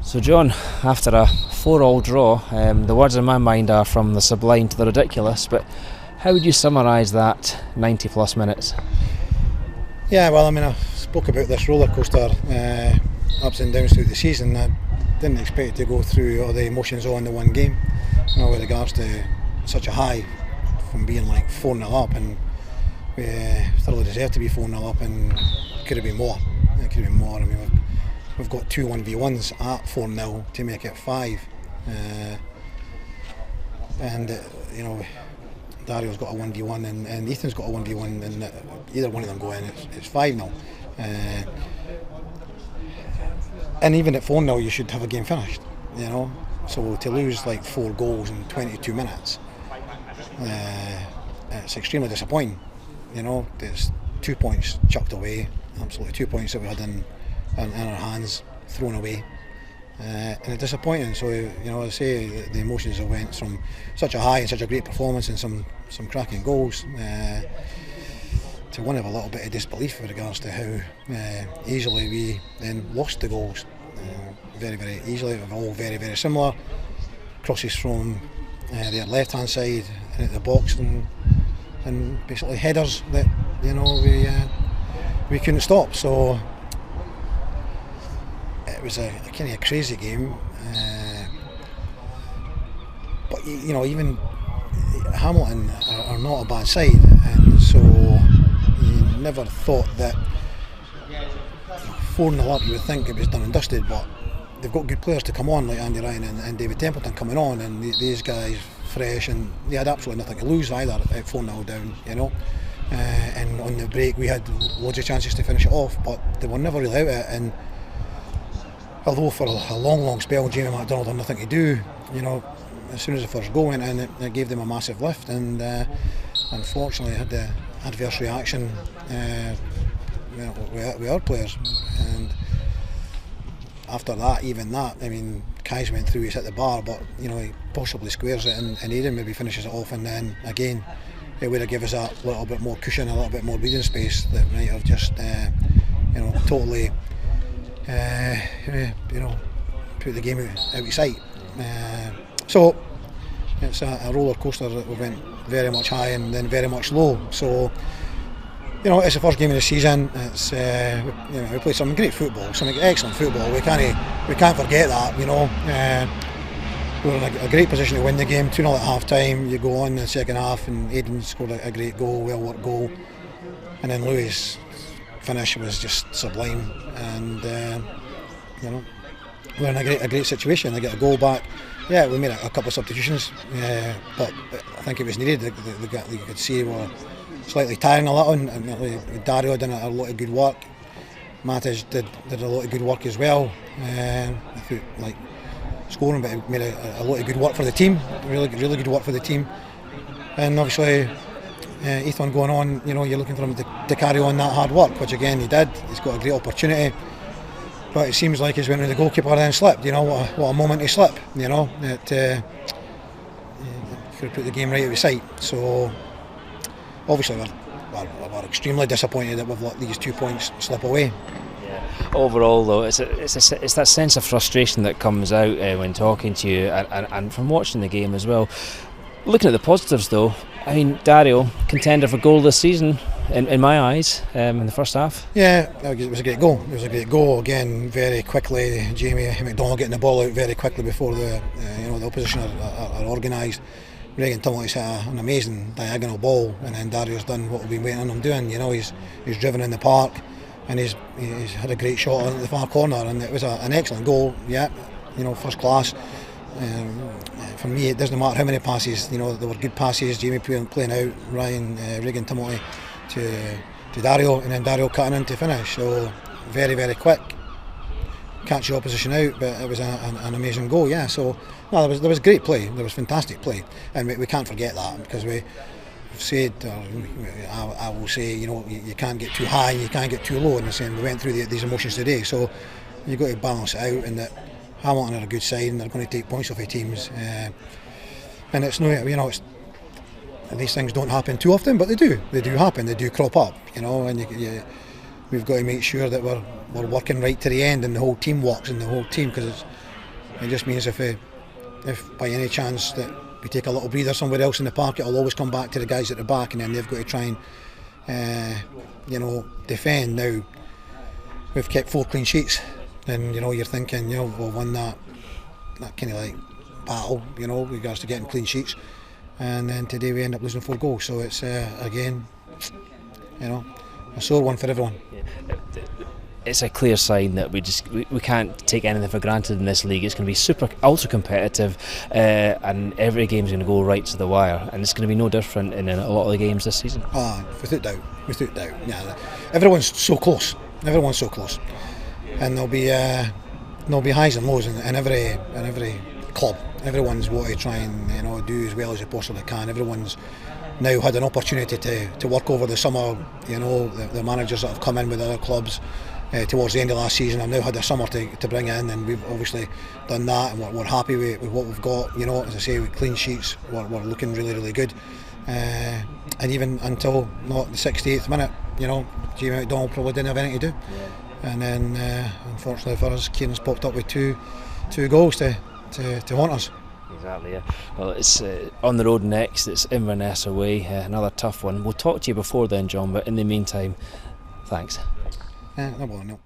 So John, after a 4-4 draw, the words in my mind are from the sublime to the ridiculous, but how would you summarise that 90 plus minutes? Yeah, well, I mean, I spoke about this roller coaster ups and downs through the season. I didn't expect to go through all the emotions all in the one game, with regards to such a high from being like 4-0 up, and we thoroughly deserved to be 4-0 up, and it could have been more. It could have been more. I mean, we've got 2 1v1s at 4-0 to make it 5, and Dario's got a 1v1 and Ethan's got a 1v1, and either one of them go in, it's 5-0. And even at 4-0 you should have a game finished, so to lose like 4 goals in 22 minutes, it's extremely disappointing. There's 2 points chucked away, absolutely 2 points that we had in our hands thrown away, and it's disappointing. So as I say, the emotions have went from such a high and such a great performance and some cracking goals to one of a little bit of disbelief with regards to how easily we then lost the goals, very very easily. They're all very very similar crosses from their left hand side and at the box, and basically headers that we couldn't stop. So it was a kind of a crazy game, but even Hamilton are not a bad side, and so you never thought that 4-0 up you would think it was done and dusted, but they've got good players to come on like Andy Ryan and David Templeton coming on, and these guys fresh, and they had absolutely nothing to lose either at 4-0 down, and on the break we had loads of chances to finish it off, but they were never really out it. And although for a long spell Jamie McDonald had nothing to do, as soon as the first goal went in, it gave them a massive lift, and unfortunately had the adverse reaction with our players. And after that, I mean, Kai's went through, he's hit the bar, but he possibly squares it, and Aidan maybe finishes it off, and then again it would have given us a little bit more cushion, a little bit more breathing space that might have just totally put the game out of sight. So it's a roller coaster that we went very much high and then very much low. So it's the first game of the season. It's we played some great football, some excellent football. We can't forget that. We were in a great position to win the game, 2-0 at half time. You go on in the second half, and Aidan scored a great goal, well worked goal, and then Louis' finish was just sublime. And we're in a great situation. I get a goal back. Yeah, we made a couple of substitutions, but I think it was needed. You could see we were slightly tiring a little, and Dario did a lot of good work. Matic did a lot of good work as well. I thought scoring, but it made a lot of good work for the team. Really good work for the team. And obviously Ethan going on, you're looking for him to carry on that hard work, which again he did. He's got a great opportunity, but it seems like he's went with the goalkeeper and then slipped. What a moment to slip. It could have put the game right out of sight. So obviously we're extremely disappointed that we've let these 2 points slip away. Overall, though, it's that sense of frustration that comes out when talking to you, and from watching the game as well. Looking at the positives, though, I mean, Dario, contender for goal this season, in my eyes, in the first half. Yeah, it was a great goal. It was a great goal again, very quickly. Jamie McDonald getting the ball out very quickly before the opposition are organised. Regan Tumley's hit an amazing diagonal ball, and then Dario's done what we've been waiting on him doing. He's driven in the park, and he's had a great shot on the far corner, and it was an excellent goal. Yeah, first class. For me, it doesn't matter how many passes. There were good passes. Jamie playing out Ryan, Regan Tumley to Dario, and then Dario cutting in to finish. So very very quick, catch the opposition out, but it was an amazing goal. Yeah, so no, there was great play. There was fantastic play, and we can't forget that, because we've said, I will say, you can't get too high, you can't get too low. And we went through these emotions today, so you've got to balance it out, and that Hamilton are a good side and they're going to take points off of teams, and it's no, these things don't happen too often, but they do happen, they do crop up, and we've got to make sure that we're working right to the end, and the whole team works, and the whole team, because It just means if by any chance that we take a little breather somewhere else in the park, it'll always come back to the guys at the back, and then they've got to try and defend. Now we've kept 4 clean sheets, and you're thinking we'll win that kind of like battle, with regards to getting clean sheets, and then today we end up losing 4 goals. So it's again, a sore one for everyone. It's a clear sign that we can't take anything for granted in this league. It's going to be super ultra competitive, and every game's going to go right to the wire, and it's going to be no different in a lot of the games this season. Without doubt. Yeah, everyone's so close, and there'll be highs and lows in every club. Everyone's want to try and do as well as they possibly can. Everyone's now had an opportunity to work over the summer. The managers that have come in with other clubs towards the end of last season have now had the summer to bring in, and we've obviously done that, and we're happy with what we've got. As I say, with clean sheets, we're looking really, really good. And even until not the 68th minute, Jamie McDonald probably didn't have anything to do. Yeah. And then, unfortunately for us, Kieran's popped up with two goals to haunt us. Exactly, yeah. Well, it's on the road next. It's Inverness away, another tough one. We'll talk to you before then, John, but in the meantime, thanks. No bother, no.